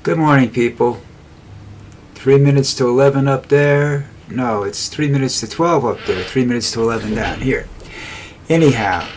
Good morning, people. 3 minutes to 11 up there. No, it's 3 minutes to 12 up there. 3 minutes to 11 down here. Anyhow,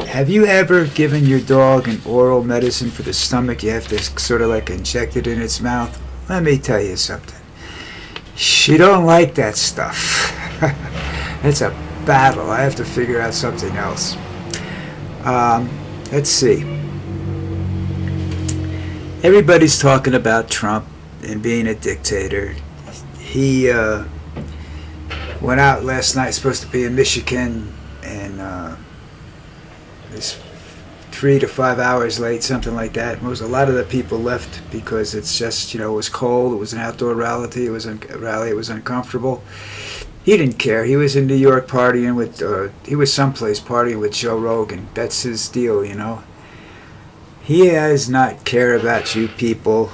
have you ever given your dog an oral medicine for the stomach? You have to sort of like inject it in its mouth. Let me tell you something. She don't like that stuff. It's a battle. I have to figure out something else. Let's see. Everybody's talking about Trump and being a dictator. He went out last night, supposed to be in Michigan, and it's 3 to 5 hours late, something like that. A lot of the people left because it's just, it was cold. It was an outdoor rally. It was uncomfortable. He didn't care. He was in New York partying with, he was someplace partying with Joe Rogan. That's his deal, He does not care about you people.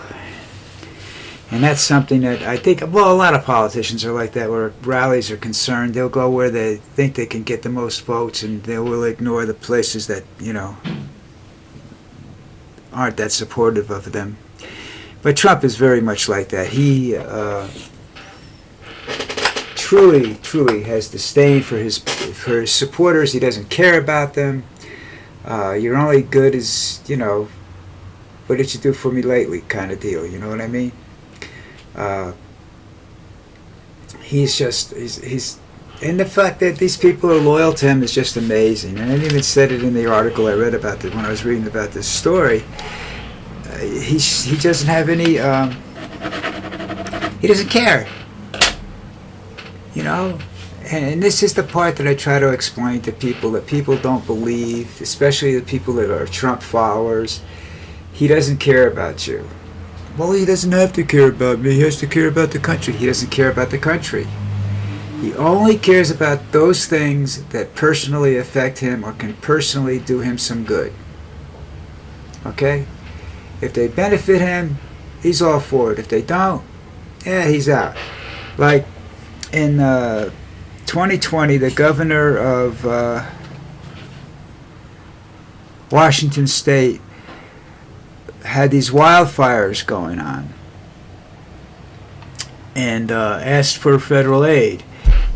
And that's something that I think, a lot of politicians are like that, where rallies are concerned. They'll go where they think they can get the most votes, and they will ignore the places that, aren't that supportive of them. But Trump is very much like that. He truly has disdain for his supporters. He doesn't care about them. You're only good as, what did you do for me lately kind of deal, you know what I mean? And the fact that these people are loyal to him is just amazing. And I even said it in the article I read about when I was reading about this story. He doesn't have any, he doesn't care, And this is the part that I try to explain to people that people don't believe, especially the people that are Trump followers. He doesn't care about you. Well, he doesn't have to care about me. He has to care about the country. He doesn't care about the country. He only cares about those things that personally affect him or can personally do him some good. Okay? If they benefit him, he's all for it. If they don't, he's out. Like in 2020, the governor of Washington State had these wildfires going on and asked for federal aid.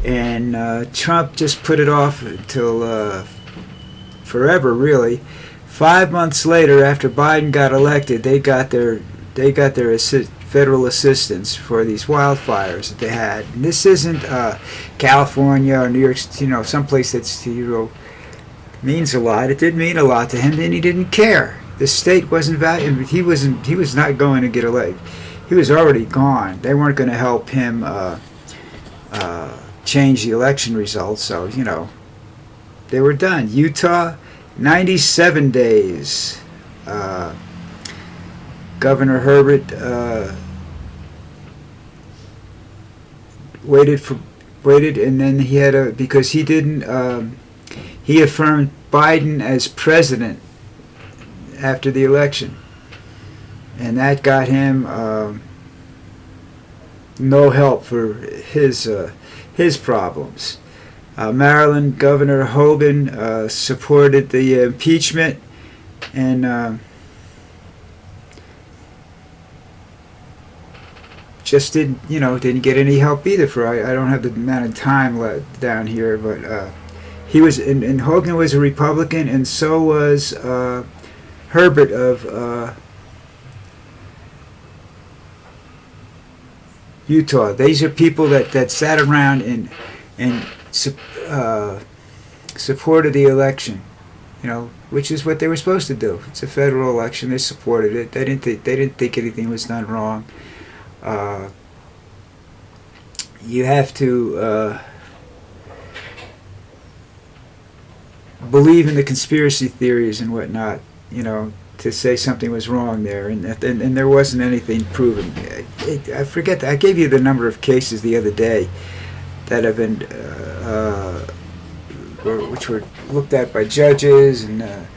And Trump just put it off until forever, really. 5 months later, after Biden got elected, they got their federal assistance for these wildfires that they had. And this isn't California or New York, someplace that's means a lot. It did mean a lot to him, and he didn't care. The state wasn't valued. He was not going to get elected. He was already gone. They weren't going to help him change the election results. So they were done. Utah, 97 days. Governor Herbert waited, and then he had because he didn't. He affirmed Biden as president after the election, and that got him no help for his problems. Maryland Governor Hogan supported the impeachment, and just didn't get any help either. I don't have the amount of time down here, but he was, and Hogan was a Republican, and so was Herbert of Utah. These are people that sat around and supported the election, which is what they were supposed to do. It's a federal election. They supported it. They didn't think anything was done wrong. You have to believe in the conspiracy theories and whatnot, to say something was wrong there, and there wasn't anything proven. I forget. I gave you the number of cases the other day that have been, which were looked at by judges and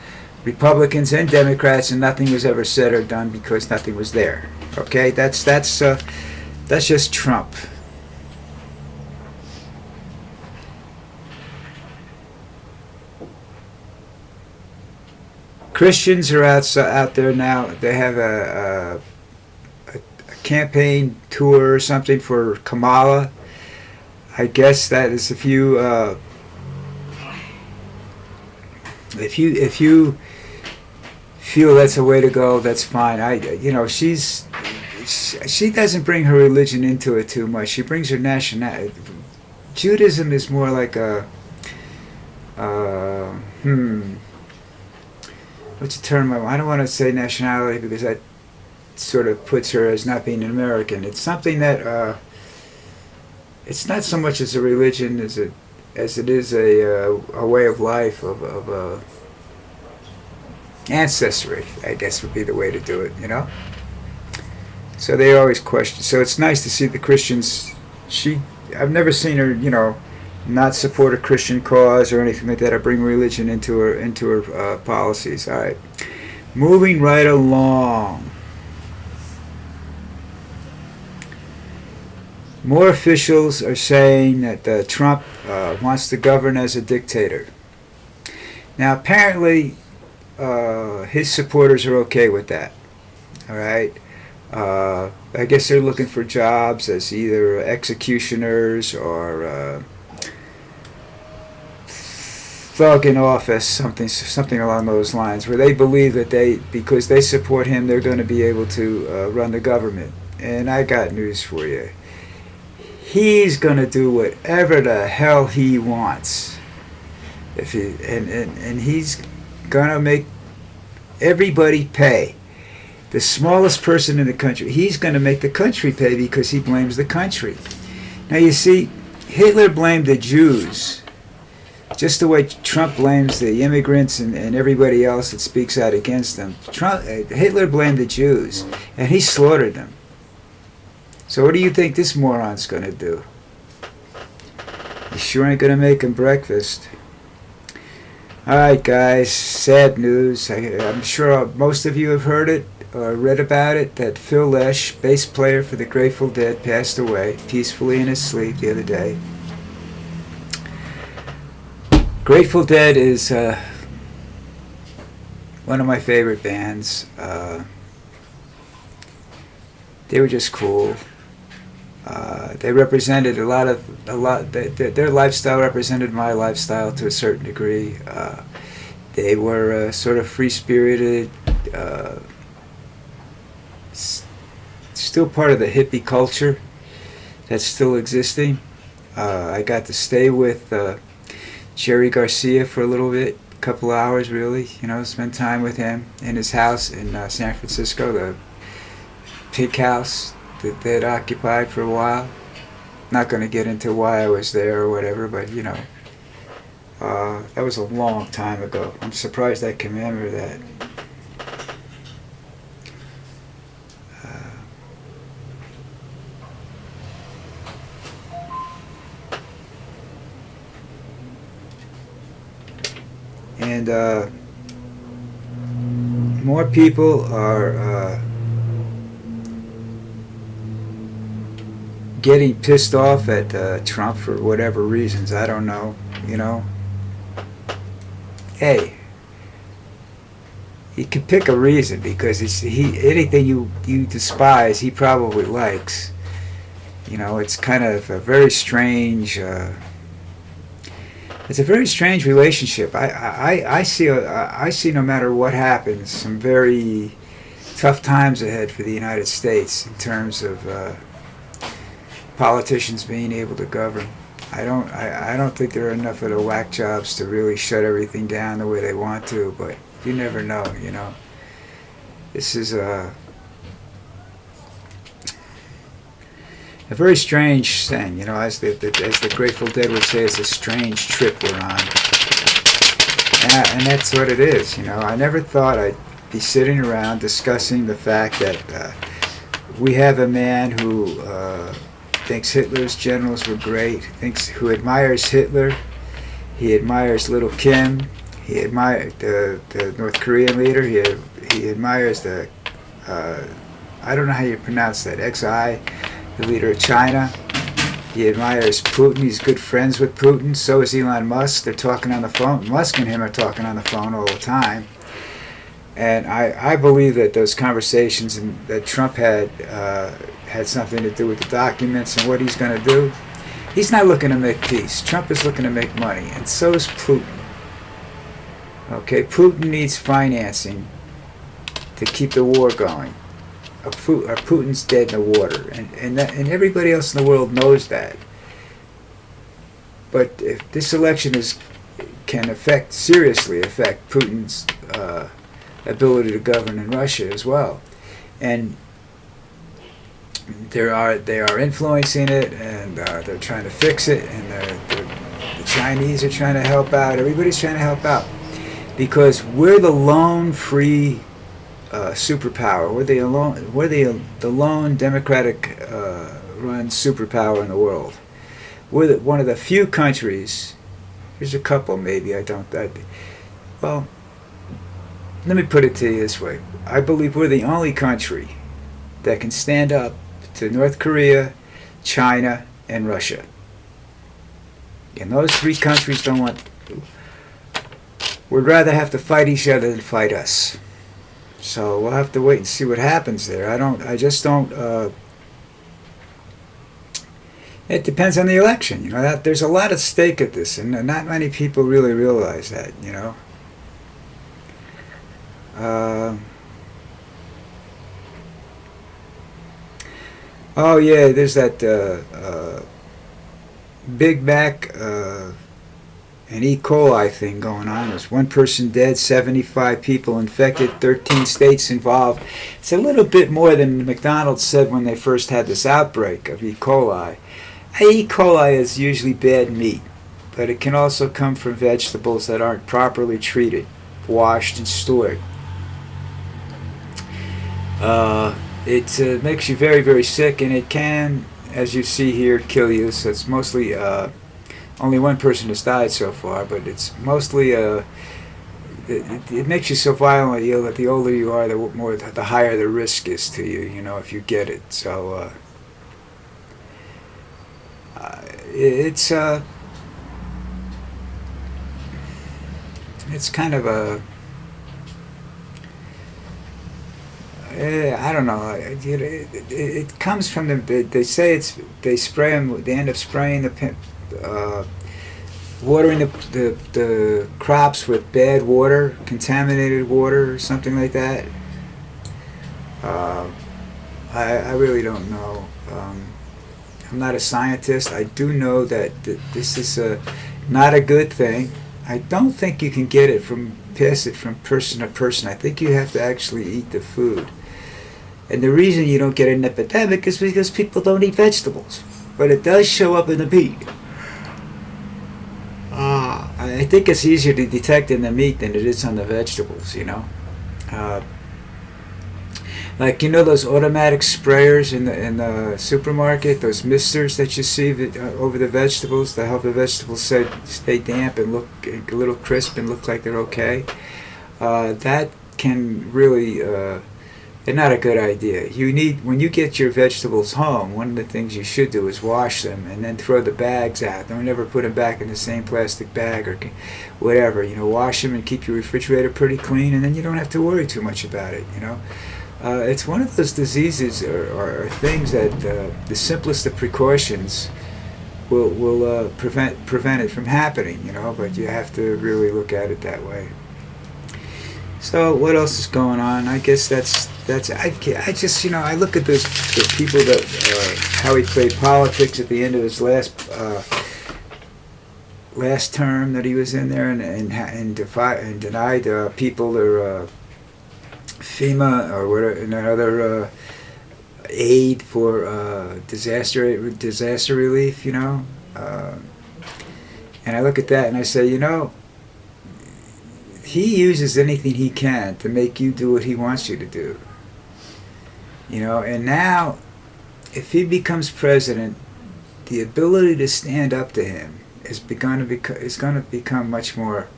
Republicans and Democrats, and nothing was ever said or done because nothing was there. Okay, that's just Trump. Christians are out there now. They have campaign tour or something for Kamala. I guess that is if you feel that's a way to go, that's fine. She doesn't bring her religion into it too much. She brings her nationality. Judaism is more like a what's the term? I don't want to say nationality because that sort of puts her as not being an American. It's something that it's not so much as a religion as it is a way of life of ancestry, I guess would be the way to do it, you know? So they always question. So it's nice to see the Christians. I've never seen her, not support a Christian cause or anything like that, or bring religion into her policies. All right. Moving right along. More officials are saying that Trump wants to govern as a dictator. Now, apparently, his supporters are okay with that. All right. I guess they're looking for jobs as either executioners or thug in office, something along those lines, where they believe that because they support him, they're going to be able to run the government. And I got news for you. He's going to do whatever the hell he wants. And he's going to make everybody pay. The smallest person in the country, he's going to make the country pay because he blames the country. Now you see, Hitler blamed the Jews, just the way Trump blames the immigrants and everybody else that speaks out against them. Hitler blamed the Jews, and he slaughtered them. So what do you think this moron's going to do? He sure ain't going to make him breakfast. All right, guys, sad news. I'm sure most of you have heard it or read about it, that Phil Lesh, bass player for the Grateful Dead, passed away peacefully in his sleep the other day. Grateful Dead is one of my favorite bands. They were just cool. They represented a lot. Their lifestyle represented my lifestyle to a certain degree. They were sort of free-spirited, still part of the hippie culture that's still existing. I got to stay with Jerry Garcia for a little bit, a couple hours really, spend time with him in his house in San Francisco, the pig house that they'd occupied for a while. Not going to get into why I was there or whatever, but that was a long time ago. I'm surprised I can remember that. And more people are getting pissed off at Trump for whatever reasons. I don't know, Hey, you can pick a reason, because anything you despise, he probably likes. It's kind of a very strange. It's a very strange relationship. I see no matter what happens, some very tough times ahead for the United States in terms of politicians being able to govern. I don't think there are enough of the whack jobs to really shut everything down the way they want to, but you never know, This is a very strange thing, as the Grateful Dead would say, it's a strange trip we're on. And that's what it is, I never thought I'd be sitting around discussing the fact that we have a man who thinks Hitler's generals were great, who admires Hitler. He admires Little Kim. He admires the North Korean leader. He admires the, I don't know how you pronounce that, XI, the leader of China. He admires Putin. He's good friends with Putin. So is Elon Musk. They're talking on the phone. Musk and him are talking on the phone all the time. And I believe that those conversations that Trump had something to do with the documents and what he's going to do. He's not looking to make peace. Trump is looking to make money, and so is Putin. Okay, Putin needs financing to keep the war going. Putin's dead in the water, and everybody else in the world knows that. But if this election can seriously affect Putin's ability to govern in Russia as well, and they are influencing it, and they're trying to fix it, and the Chinese are trying to help out. Everybody's trying to help out because we're the lone free superpower. We're the lone democratic run superpower in the world. We're one of the few countries. There's a couple maybe. Well, let me put it to you this way. I believe we're the only country that can stand up to North Korea, China, and Russia. And those three countries would rather have to fight each other than fight us. So we'll have to wait and see what happens there. I just don't. It depends on the election. You know, that there's a lot at stake at this, and not many people really realize that. You know. Oh yeah, there's that Big Mac and ECOLI thing going on. There's one person dead, 75 people infected, 13 states involved. It's a little bit more than McDonald's said when they first had this outbreak of ECOLI. E. coli is usually bad meat, but it can also come from vegetables that aren't properly treated, washed, and stored. It makes you very, very sick, and it can, as you see here, kill you. So it's mostly, only one person has died so far, but it's mostly, it makes you so violently ill that the older you are, the higher the risk is to you, you know, if you get it. So, it's kind of a, I don't know. It comes from they say they spray them. They end up spraying watering the crops with bad water, contaminated water, or something like that. I really don't know. I'm not a scientist. I do know that this is not a good thing. I don't think you can pass it from person to person. I think you have to actually eat the food. And the reason you don't get an epidemic is because people don't eat vegetables. But it does show up in the meat. I think it's easier to detect in the meat than it is on the vegetables, you know. Like, you know, those automatic sprayers in the supermarket, those misters that you see over the vegetables to help the vegetables stay damp and look a little crisp and look like they're okay. That can really, they're not a good idea. When you get your vegetables home, one of the things you should do is wash them and then throw the bags out. Don't ever put them back in the same plastic bag or whatever. You know, wash them and keep your refrigerator pretty clean, and then you don't have to worry too much about it, you know. It's one of those diseases or things that the simplest of precautions will prevent it from happening, you know. But you have to really look at it that way. So what else is going on? I guess that's I just, you know, I look at the people that how he played politics at the end of his last term that he was in there and denied people their FEMA or whatever, another aid for disaster relief, you know. And I look at that and I say, you know, he uses anything he can to make you do what he wants you to do. You know, and now, if he becomes president, the ability to stand up to him is going to become much more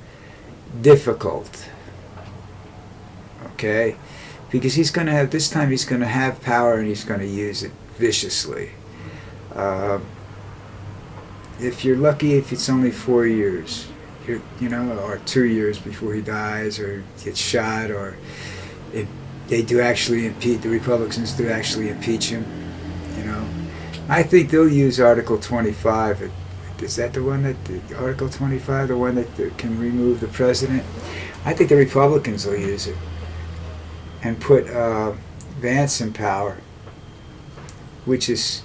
difficult. Okay, because he's going to have power and he's going to use it viciously. If you're lucky, if it's only 4 years, or 2 years before he dies or gets shot, or if they do actually impeach, the Republicans do actually impeach him. You know, I think they'll use Article 25. Is that the one Article 25, the one that can remove the president? I think the Republicans will use it and put Vance in power, which is,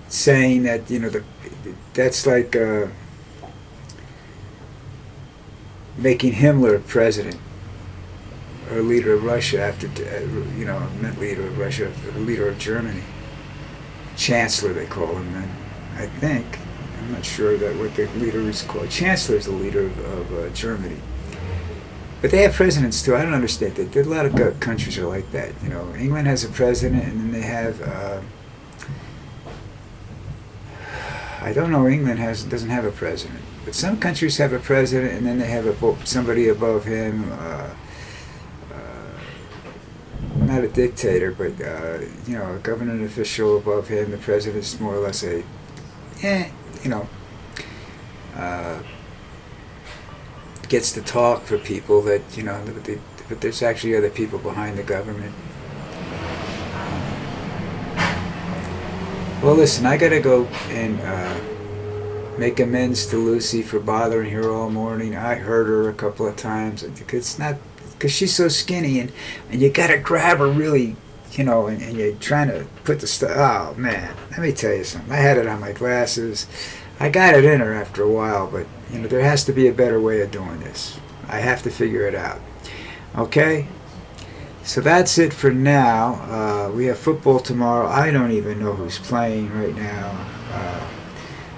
saying that, that's like making Himmler president or leader of Russia after, not leader of Russia, leader of Germany. Chancellor, they call him then, I think. I'm not sure that what the leader is called. Chancellor is the leader of Germany. But they have presidents too. I don't understand that. There are a lot of countries are like that. England has a president, and then they have. I don't know. England doesn't have a president, but some countries have a president, and then they have somebody above him. Not a dictator, but a government official above him. The president is more or less gets to talk for people that, but there's actually other people behind the government. Well, listen, I gotta go and make amends to Lucy for bothering her all morning. I hurt her a couple of times because she's so skinny, and you gotta grab her really, and you're trying to put the stuff. Oh man, let me tell you something. I had it on my glasses. I got it in her after a while, but there has to be a better way of doing this. I have to figure it out. Okay? So that's it for now. We have football tomorrow. I don't even know who's playing right now.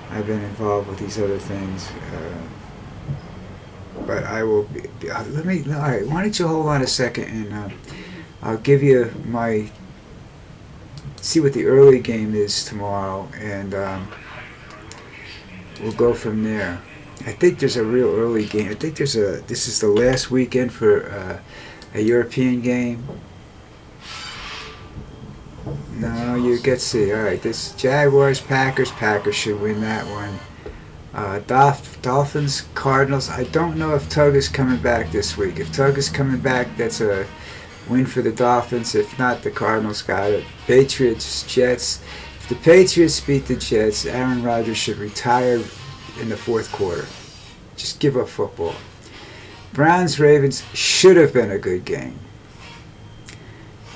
I've been involved with these other things. But I will be, all right, why don't you hold on a second, and I'll give you see what the early game is tomorrow, and we'll go from there. I think there's a real early game. I think this is the last weekend for a European game. No, you get to see. All right, this Jaguars, Packers should win that one. Dolphins, Cardinals. I don't know if Tug is coming back this week. If Tug is coming back, that's a win for the Dolphins. If not, the Cardinals got it. Patriots, Jets. If the Patriots beat the Jets, Aaron Rodgers should retire in the fourth quarter. Just give up football. Browns, Ravens should have been a good game.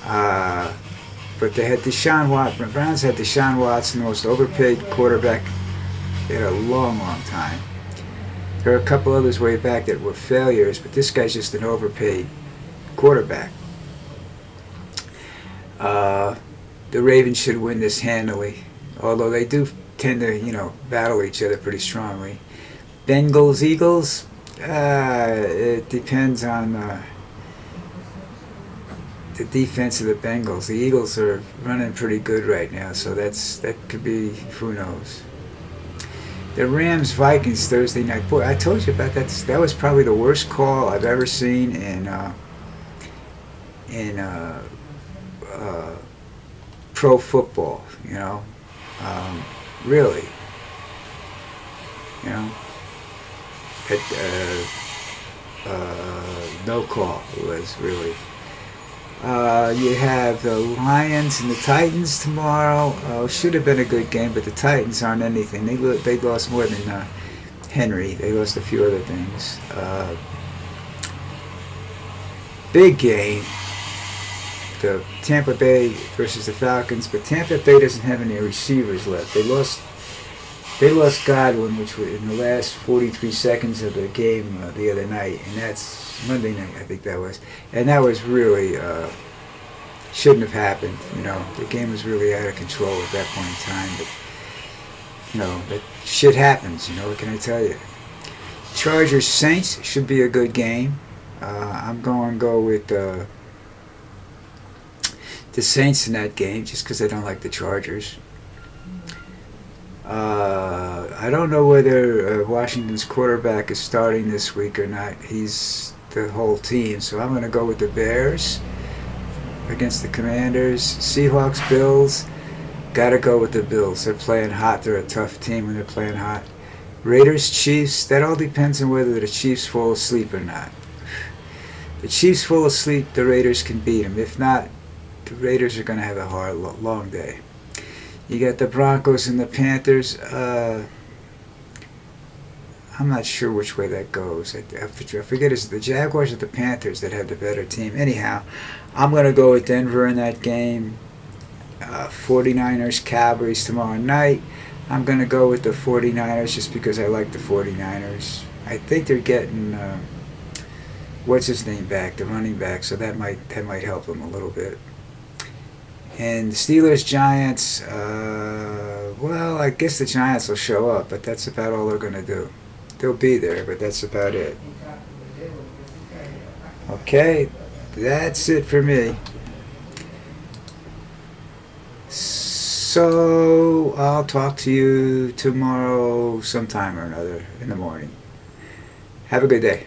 But they had Deshaun Watson. Browns had Deshaun Watson, the most overpaid quarterback in a long, long time. There are a couple others way back that were failures, but this guy's just an overpaid quarterback. The Ravens should win this handily, although they do tend to, battle each other pretty strongly. Bengals, Eagles, it depends on the defense of the Bengals. The Eagles are running pretty good right now, so that could be, who knows. The Rams, Vikings Thursday night. Boy, I told you about that. That was probably the worst call I've ever seen in pro football. Really. No call was really. You have the Lions and the Titans tomorrow. Should have been a good game, but the Titans aren't anything. They lost more than Henry. They lost a few other things. Big game. The Tampa Bay versus the Falcons, but Tampa Bay doesn't have any receivers left. They lost Godwin, which was in the last 43 seconds of the game the other night, and that's Monday night, I think that was. And that was really, shouldn't have happened. The game was really out of control at that point in time. But, that shit happens, what can I tell you? Chargers Saints should be a good game. I'm going to go with the Saints in that game, just because I don't like the Chargers. I don't know whether Washington's quarterback is starting this week or not. He's the whole team, so I'm going to go with the Bears against the Commanders. Seahawks, Bills, got to go with the Bills. They're playing hot. They're a tough team when they're playing hot. Raiders, Chiefs, that all depends on whether the Chiefs fall asleep or not. The Chiefs fall asleep, the Raiders can beat them. If not, the Raiders are going to have a hard, long day. You got the Broncos and the Panthers. I'm not sure which way that goes. I forget, is it the Jaguars or the Panthers that have the better team? Anyhow, I'm going to go with Denver in that game. 49ers, Cowboys tomorrow night. I'm going to go with the 49ers just because I like the 49ers. I think they're getting, what's his name back, the running back, so that might help them a little bit. And Steelers, Giants, well, I guess the Giants will show up, but that's about all they're going to do. They'll be there, but that's about it. Okay, that's it for me. So I'll talk to you tomorrow sometime or another in the morning. Have a good day.